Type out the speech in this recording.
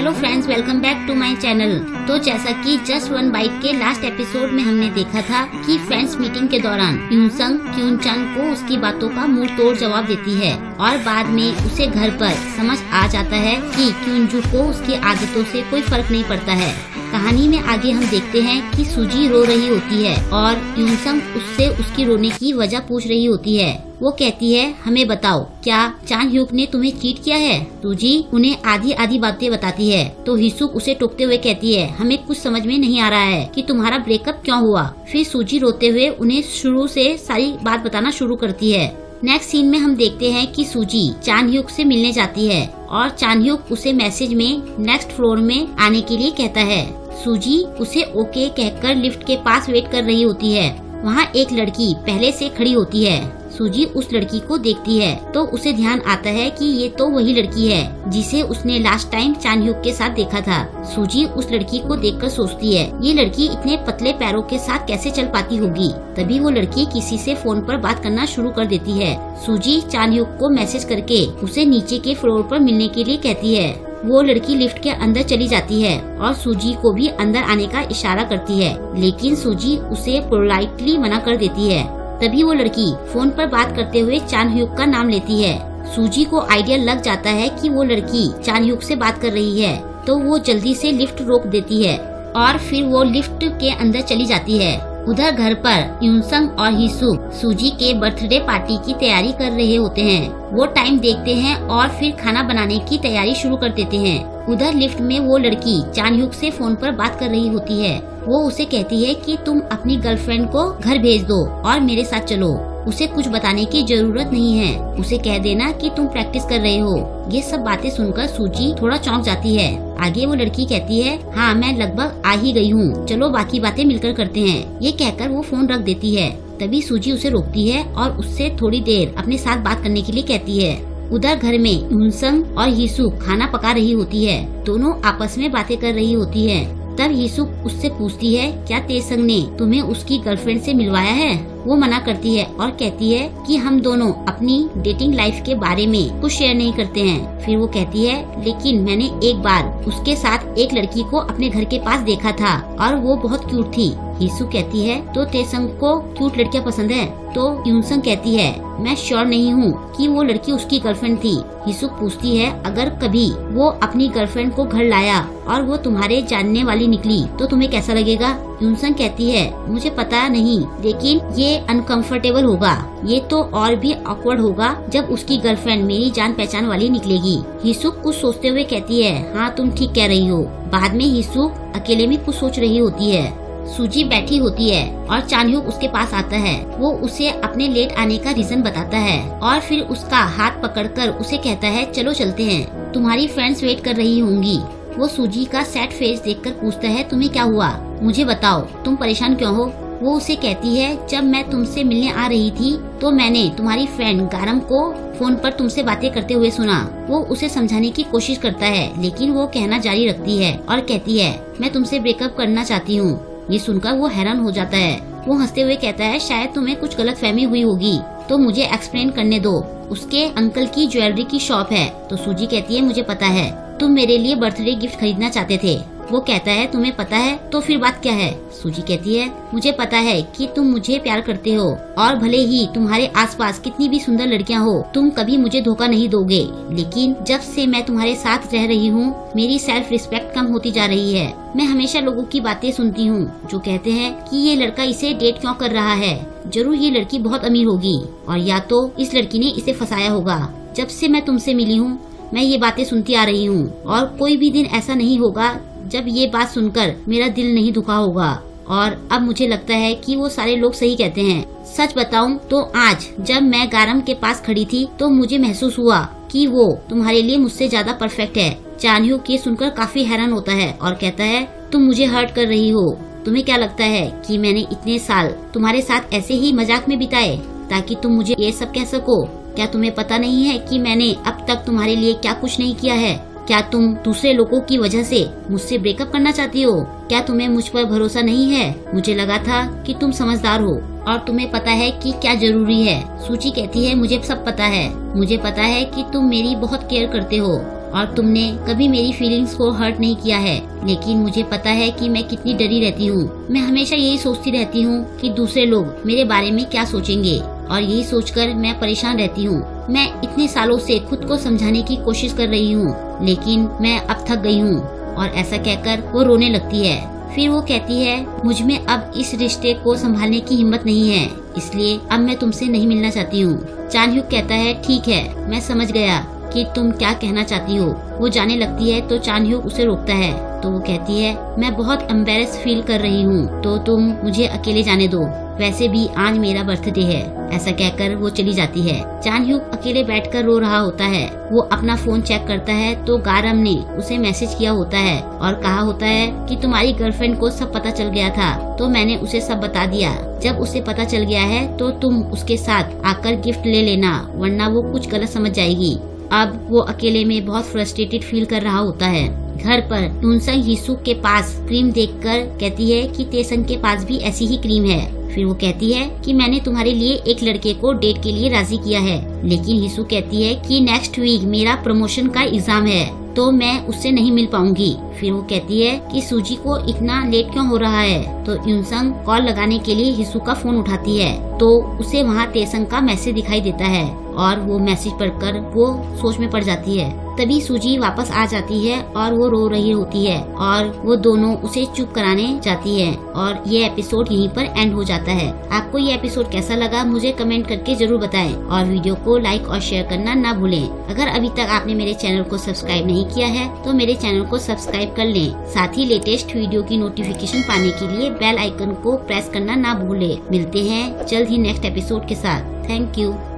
Hello friends, welcome back to my channel. तो जैसा कि जस्ट वन बाइट के लास्ट एपिसोड में हमने देखा था कि फ्रेंड्स मीटिंग के दौरान यूनसंग क्यूनचान को उसकी बातों का मुंह तोड़ जवाब देती है और बाद में उसे घर पर समझ आ जाता है कि क्यूनजू को उसकी आदतों से कोई फर्क नहीं पड़ता है। कहानी में आगे हम देखते हैं कि सूजी रो रही होती है और यूनसंग उससे उसकी रोने की वजह पूछ रही होती है। वो कहती है, हमें बताओ, क्या चान ह्यूक ने तुम्हें चीट किया है? सूजी उन्हें आधी आधी बातें बताती है तो हिसुक उसे टोकते हुए कहती है, हमें कुछ समझ में नहीं आ रहा है कि तुम्हारा ब्रेकअप क्यों हुआ। फिर सूजी रोते हुए उन्हें शुरू से सारी बात बताना शुरू करती है। नेक्स्ट सीन में हम देखते हैं कि सूजी चान ह्यूक से मिलने जाती है और चान ह्यूक उसे मैसेज में नेक्स्ट फ्लोर में आने के लिए कहता है। सूजी उसे ओके कहकर लिफ्ट के पास वेट कर रही होती है। वहाँ एक लड़की पहले से खड़ी होती है। सूजी उस लड़की को देखती है तो उसे ध्यान आता है कि ये तो वही लड़की है जिसे उसने लास्ट टाइम चान ह्यूक के साथ देखा था। सूजी उस लड़की को देखकर सोचती है, ये लड़की इतने पतले पैरों के साथ कैसे चल पाती होगी। तभी वो लड़की किसी से फोन पर बात करना शुरू कर देती है। सूजी चान ह्यूक को मैसेज करके उसे नीचे के फ्लोर पर मिलने के लिए कहती है। वो लड़की लिफ्ट के अंदर चली जाती है और सूजी को भी अंदर आने का इशारा करती है, लेकिन सूजी उसे पोलाइटली मना कर देती है। तभी वो लड़की फोन पर बात करते हुए चान ह्यूक का नाम लेती है। सूजी को आइडिया लग जाता है कि वो लड़की चान ह्यूक से बात कर रही है, तो वो जल्दी से लिफ्ट रोक देती है और फिर वो लिफ्ट के अंदर चली जाती है। उधर घर पर यूनसंग और हिसुक सूजी के बर्थडे पार्टी की तैयारी कर रहे होते हैं। वो टाइम देखते हैं और फिर खाना बनाने की तैयारी शुरू कर देते हैं। उधर लिफ्ट में वो लड़की चान ह्यूक से फोन पर बात कर रही होती है। वो उसे कहती है कि तुम अपनी गर्लफ्रेंड को घर भेज दो और मेरे साथ चलो। उसे कुछ बताने की जरूरत नहीं है, उसे कह देना कि तुम प्रैक्टिस कर रहे हो। ये सब बातें सुनकर सूजी थोड़ा चौंक जाती है। आगे वो लड़की कहती है, हाँ मैं लगभग आ ही गई हूँ, चलो बाकी बातें मिलकर करते हैं। ये कहकर वो फोन रख देती है। तभी सूजी उसे रोकती है और उससे थोड़ी देर अपने साथ बात करने के लिए कहती है। उधर घर में यूनसंग और हिसुक खाना पका रही होती है। दोनों आपस में बातें कर रही होती है। तब हिसुक उससे पूछती है, क्या तेसंग ने तुम्हें उसकी गर्लफ्रेंड से मिलवाया है? वो मना करती है और कहती है कि हम दोनों अपनी डेटिंग लाइफ के बारे में कुछ शेयर नहीं करते हैं। फिर वो कहती है, लेकिन मैंने एक बार उसके साथ एक लड़की को अपने घर के पास देखा था और वो बहुत क्यूट थी। हिसुक कहती है, तो तेसंग को क्यूट लड़कियां पसंद है? तो यूनसंग कहती है, मैं श्योर नहीं हूँ कि वो लड़की उसकी गर्लफ्रेंड थी। हिसुक पूछती है, अगर कभी वो अपनी गर्लफ्रेंड को घर लाया और वो तुम्हारे जानने वाली निकली तो तुम्हें कैसा लगेगा? यूनसंग कहती है, मुझे पता नहीं, लेकिन ये अनकंफर्टेबल होगा। ये तो और भी ऑकवर्ड होगा जब उसकी गर्लफ्रेंड मेरी जान पहचान वाली निकलेगी। हिसुक कुछ सोचते हुए कहती है, हाँ तुम ठीक कह रही हो। बाद में हिसुक अकेले में कुछ सोच रही होती है। सूजी बैठी होती है और चान ह्यूक उसके पास आता है। वो उसे अपने लेट आने का रीजन बताता है और फिर उसका हाथ पकड़कर उसे कहता है, चलो चलते हैं, तुम्हारी फ्रेंड्स वेट कर रही होंगी। वो सूजी का सैड फेस देखकर पूछता है, तुम्हें क्या हुआ? मुझे बताओ, तुम परेशान क्यों हो? वो उसे कहती है, जब मैं तुमसे मिलने आ रही थी तो मैंने तुम्हारी फ्रेंड गारम को फोन पर तुमसे बातें करते हुए सुना। वो उसे समझाने की कोशिश करता है, लेकिन वो कहना जारी रखती है और कहती है, मैं तुमसे ब्रेकअप करना चाहती हूँ। ये सुनकर वो हैरान हो जाता है। वो हंसते हुए कहता है, शायद तुम्हें कुछ गलतफहमी हुई होगी, तो मुझे एक्सप्लेन करने दो। उसके अंकल की ज्वेलरी की शॉप है। तो सूजी कहती है, मुझे पता है, तुम मेरे लिए बर्थडे गिफ्ट खरीदना चाहते थे। वो कहता है, तुम्हें पता है तो फिर बात क्या है? सूजी कहती है, मुझे पता है कि तुम मुझे प्यार करते हो और भले ही तुम्हारे आसपास कितनी भी सुंदर लड़कियां हो, तुम कभी मुझे धोखा नहीं दोगे। लेकिन जब से मैं तुम्हारे साथ रह रही हूँ, मेरी सेल्फ रिस्पेक्ट कम होती जा रही है। मैं हमेशा लोगों की बातें सुनती हूँ जो कहते हैं कि ये लड़का इसे डेट क्यों कर रहा है, जरूर ये लड़की बहुत अमीर होगी और या तो इस लड़की ने इसे फंसाया होगा। जब से मैं तुमसे मिली हूँ मैं ये बातें सुनती आ रही हूँ और कोई भी दिन ऐसा नहीं होगा जब ये बात सुनकर मेरा दिल नहीं दुखा होगा। और अब मुझे लगता है कि वो सारे लोग सही कहते हैं। सच बताऊं तो आज जब मैं गारम के पास खड़ी थी तो मुझे महसूस हुआ कि वो तुम्हारे लिए मुझसे ज्यादा परफेक्ट है। चान ह्यूक ये सुनकर काफी हैरान होता है और कहता है, तुम मुझे हर्ट कर रही हो। तुम्हें क्या लगता है कि मैंने इतने साल तुम्हारे साथ ऐसे ही मजाक में बिताए ताकि तुम मुझे ये सब कह सको? क्या तुम्हें पता नहीं है कि मैंने अब तक तुम्हारे लिए क्या कुछ नहीं किया है? क्या तुम दूसरे लोगों की वजह से मुझसे ब्रेकअप करना चाहती हो? क्या तुम्हें मुझ पर भरोसा नहीं है? मुझे लगा था कि तुम समझदार हो और तुम्हें पता है कि क्या जरूरी है। सूची कहती है, मुझे सब पता है। मुझे पता है कि तुम मेरी बहुत केयर करते हो और तुमने कभी मेरी फीलिंग्स को हर्ट नहीं किया है, लेकिन मुझे पता है कि मैं कितनी डरी रहती हूँ। मैं हमेशा यही सोचती रहती हूँ कि दूसरे लोग मेरे बारे में क्या सोचेंगे, और यही सोचकर मैं परेशान रहती हूँ। मैं इतने सालों से खुद को समझाने की कोशिश कर रही हूँ, लेकिन मैं अब थक गई हूँ। और ऐसा कहकर वो रोने लगती है। फिर वो कहती है, मुझ में अब इस रिश्ते को संभालने की हिम्मत नहीं है, इसलिए अब मैं तुमसे नहीं मिलना चाहती हूँ। चान ह्यूक कहता है, ठीक है, मैं समझ गया कि तुम क्या कहना चाहती हो। वो जाने लगती है तो चान ह्यूक उसे रोकता है। तो वो कहती है, मैं बहुत एम्बेरस फील कर रही हूँ, तो तुम मुझे अकेले जाने दो, वैसे भी आज मेरा बर्थडे है। ऐसा कहकर वो चली जाती है। चान ह्यूक अकेले बैठकर रो रहा होता है। वो अपना फोन चेक करता है तो गारम ने उसे मैसेज किया होता है और कहा होता है कि तुम्हारी गर्लफ्रेंड को सब पता चल गया था, तो मैंने उसे सब बता दिया। जब उसे पता चल गया है तो तुम उसके साथ आकर गिफ्ट ले लेना, वरना वो कुछ गलत समझ जाएगी। अब वो अकेले में बहुत फ्रस्ट्रेटेड फील कर रहा होता है। घर पर यूनसंग हिसुक के पास क्रीम देखकर कहती है कि तेसंग के पास भी ऐसी ही क्रीम है। फिर वो कहती है कि मैंने तुम्हारे लिए एक लड़के को डेट के लिए राजी किया है, लेकिन हिसुक कहती है कि नेक्स्ट वीक मेरा प्रमोशन का एग्जाम है, तो मैं उससे नहीं मिल पाऊंगी। फिर वो कहती है कि सूजी को इतना लेट क्यों हो रहा है। तो यूनसंग कॉल लगाने के लिए हिसुक का फोन उठाती है, तो उसे वहाँ तेसंग का मैसेज दिखाई देता है और वो मैसेज पढ़कर वो सोच में पड़ जाती है। तभी सूजी वापस आ जाती है और वो रो रही होती है और वो दोनों उसे चुप कराने जाती है और ये एपिसोड यहीं पर एंड हो जाता है। आपको ये एपिसोड कैसा लगा मुझे कमेंट करके जरूर बताएं और वीडियो को लाइक और शेयर करना ना भूलें। अगर अभी तक आपने मेरे चैनल को सब्सक्राइब नहीं किया है तो मेरे चैनल को सब्सक्राइब कर लें। साथ ही लेटेस्ट वीडियो की नोटिफिकेशन पाने के लिए बेल आइकन को प्रेस करना ना भूलें। मिलते हैं जल्द ही नेक्स्ट एपिसोड के साथ। Thank you.